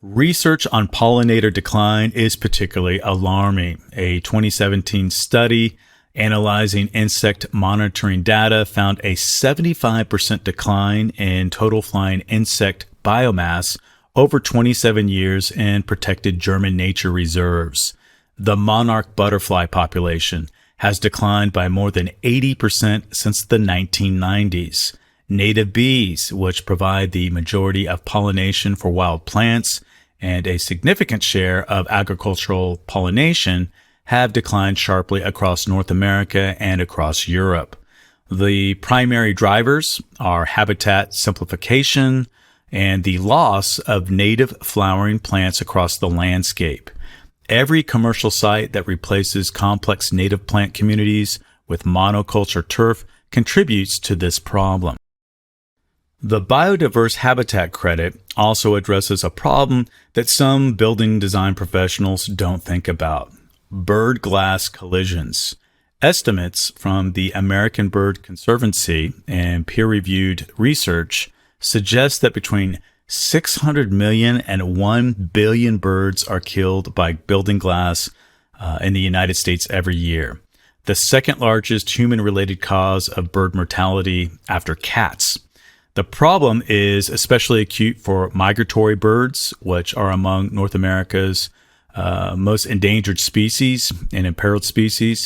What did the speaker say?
Research on pollinator decline is particularly alarming. A 2017 study analyzing insect monitoring data found a 75% decline in total flying insect biomass over 27 years in protected German nature reserves. The monarch butterfly population has declined by more than 80% since the 1990s. Native bees, which provide the majority of pollination for wild plants and a significant share of agricultural pollination, have declined sharply across North America and across Europe. The primary drivers are habitat simplification and the loss of native flowering plants across the landscape. Every commercial site that replaces complex native plant communities with monoculture turf contributes to this problem. The Biodiverse Habitat Credit also addresses a problem that some building design professionals don't think about: bird-glass collisions. Estimates from the American Bird Conservancy and peer-reviewed research suggest that between 600 million and 1 billion birds are killed by building glass in the United States every year, the second largest human-related cause of bird mortality after cats. The problem is especially acute for migratory birds, which are among North America's most endangered species and imperiled species.